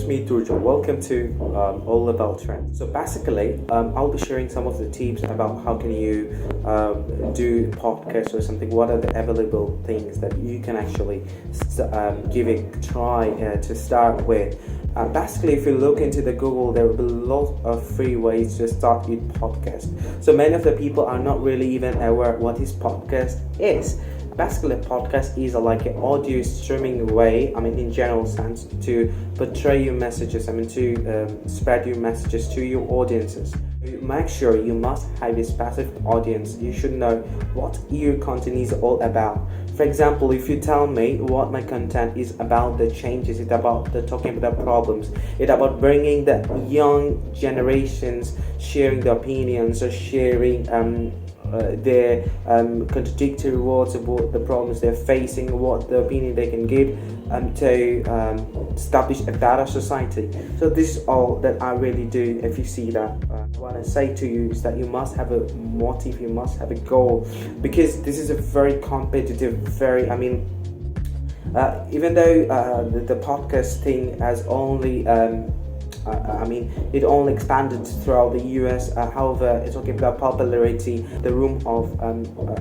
is me, Turja. Welcome to All About TrendZ. So basically, I'll be sharing some of the tips about how can you do podcasts or something. What are the available things that you can actually give a try to start with. Basically, if you look into the Google, there will be a lot of free ways to start your podcast. So many of the people are not really even aware what this podcast is. Basically, a podcast is like an audio streaming way, in general sense, to portray your messages, to spread your messages to your audiences. Make sure you must have a specific audience. You should know what your content is all about. For example, if you tell me what my content is about, the changes, it's about the talking about the problems, it's about bringing the young generations, sharing their opinions or sharing their contradictory words about the problems they're facing, what the opinion they can give to establish a better society. So this is all that I really do. If you see that, what I say to you is that you must have a motive, you must have a goal, because this is a very competitive, even though the podcast thing has only it only expanded throughout the US. However, it's talking about popularity, the room of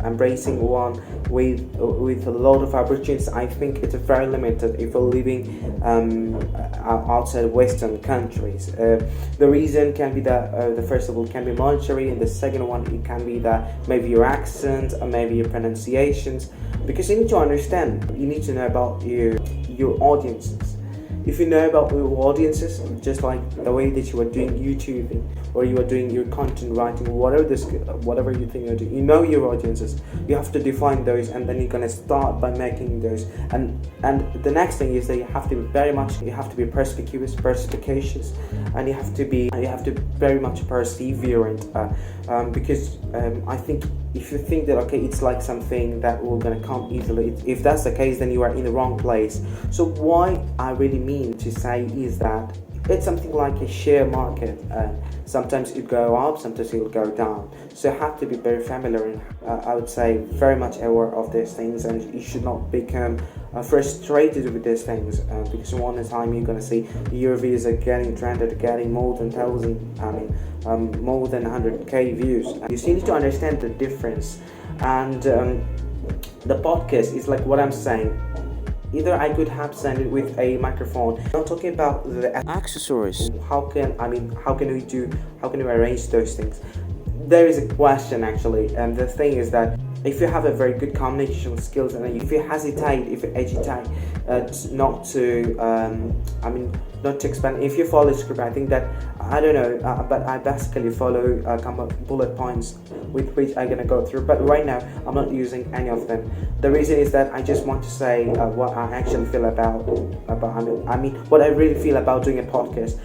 embracing one with a lot of opportunities. I think it's very limited if you're living outside Western countries. The reason can be that the first of all can be monetary, and the second one it can be that maybe your accent or maybe your pronunciations, because you need to understand, you need to know about your audiences. If you know about your audiences, just like the way that you are doing YouTube or you are doing your content writing, whatever you think you're doing, you know your audiences. You have to define those, and then you're gonna start by making those. And the next thing is that you have to be perspicacious, and you have to be very much perseverant. Because I think if you think that it's like something that will gonna come easily, if that's the case, then you are in the wrong place. So what I really mean to say is that it's something like a share market. Sometimes it go up, sometimes it will go down. So you have to be very familiar and I would say very much aware of these things, and you should not become frustrated with these things, because one time you're gonna see your videos are getting trended, getting more than 100k views. You still need to understand the difference, and the podcast is like what I'm saying. Either I could have sent it with a microphone. I'm talking about the accessories. How can we arrange those things? There is a question actually, and the thing is that if you have a very good communication skills, and if you agitate not to expand, if you follow the script, I think that but I basically follow a couple of bullet points with which I'm gonna go through. But right now I'm not using any of them. The reason is that I just want to say what I actually feel what I really feel about doing a podcast.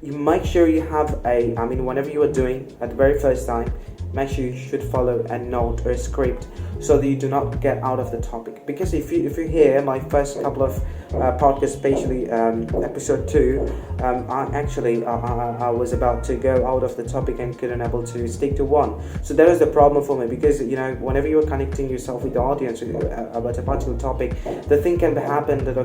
You make sure you have whenever you are doing at the very first time, make sure you should follow a note or a script so that you do not get out of the topic. Because if you hear my first couple of podcasts, especially episode 2, I was about to go out of the topic and couldn't able to stick to one. So that is the problem for me, because whenever you are connecting yourself with the audience about a particular topic, the thing can happen that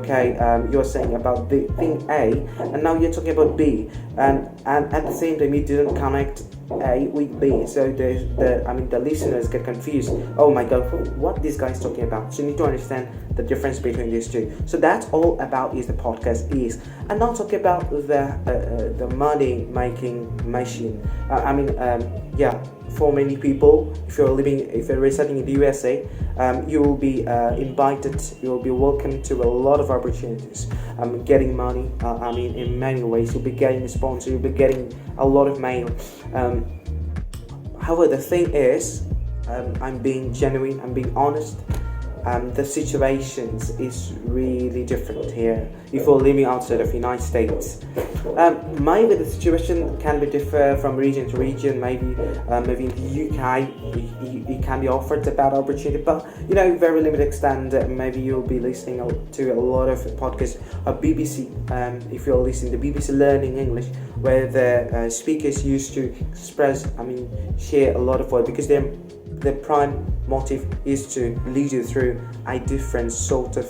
you're saying about the thing A, and now you're talking about B, and at the same time you didn't connect A with B, so the listeners get confused. Oh my god, what this guy is talking about. So you need to understand the difference between these two. So that's all about is the podcast is, and now talk about the money making machine. For many people, if you're residing in the USA, you will be invited, you will be welcomed to a lot of opportunities, getting money, in many ways. You'll be getting a sponsor, you'll be getting a lot of mail. However, the thing is, I'm being genuine, I'm being honest. The situations is really different here if you're living outside of the United States. Maybe the situation can be different from region to region. Maybe in the UK you can be offered a better opportunity, but very limited extent. Maybe you'll be listening to a lot of podcasts of BBC. If you're listening to BBC Learning English, where the speakers used to share a lot of words, because the prime motive is to lead you through a different sort of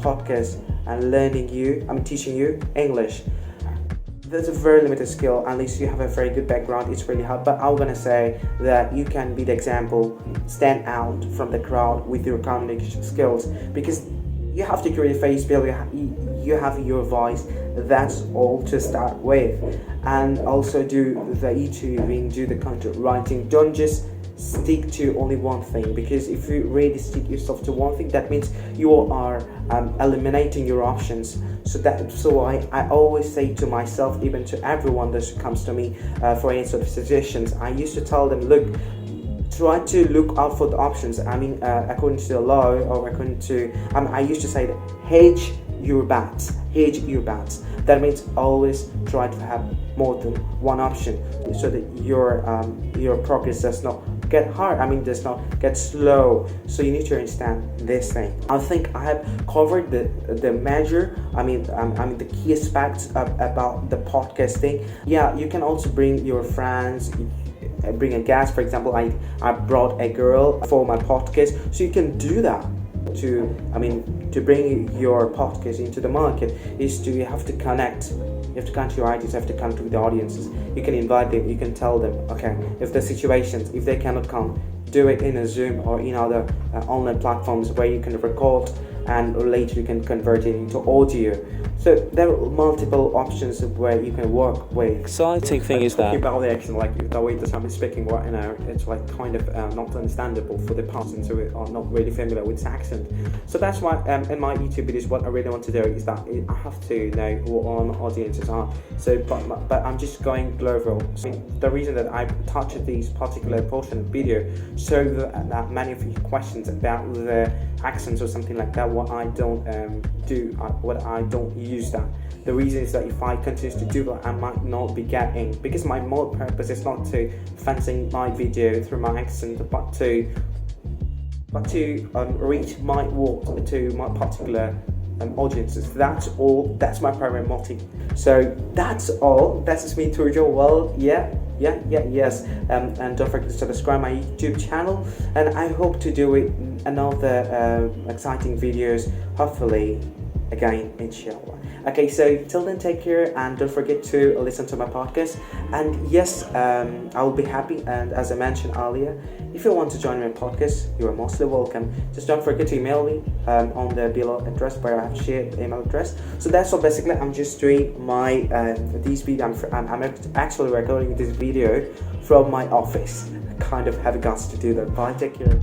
podcast and teaching you English. There's a very limited skill unless you have a very good background. It's really hard, but I'm gonna say that you can be the example, stand out from the crowd with your communication skills, because you have to create a face value. You have your voice. That's all to start with, and also do the YouTubing, do the content writing. Don't just stick to only one thing, because if you really stick yourself to one thing, that means you are eliminating your options. So I always say to myself, even to everyone that comes to me for any sort of suggestions, I used to tell them, look, try to look out for the options. According to the law, or according to I used to say that hedge your bets. That means always try to have more than one option, so that your progress does not get hard. Does not get slow. So you need to understand this thing. I think I have covered the major. The key aspects about the podcasting. Yeah, you can also bring your friends. Bring a guest. For example, I brought a girl for my podcast, so you can do that. To bring your podcast into the market you have to connect. You have to connect your ideas. You have to connect with the audiences. You can invite them. You can tell them, okay, if the situations, if they cannot come, do it in a Zoom or in other online platforms where you can record, and later you can convert it into audio. So there are multiple options where you can work with. Exciting thing is that about the accent, like the way that I'm speaking right now, it's like kind of not understandable for the persons who are not really familiar with accent. So that's why in my YouTube videos, what I really want to do is that I have to know who our audiences are. So, but I'm just going global. The reason that I touched this particular portion of the video, so that many of your questions about the accents or something like that, what I don't use that. The reason is that if I continue to do that, I might not be getting, because my main purpose is not to fancy my video through my accent, but to reach my work to my particular audiences. That's all. That's my primary motive. So that's all. That's me, Turja. Well, yes. And don't forget to subscribe my YouTube channel. And I hope to do it another exciting videos. Hopefully, again, inshallah. Okay, so till then, take care, and don't forget to listen to my podcast. And yes, I will be happy. And as I mentioned earlier, if you want to join my podcast, you are mostly welcome. Just don't forget to email me on the below address where I have shared the email address. So that's all. Basically, I'm just doing my this video. I'm actually recording this video from my office. I kind of have guts to do that. Bye. Take care.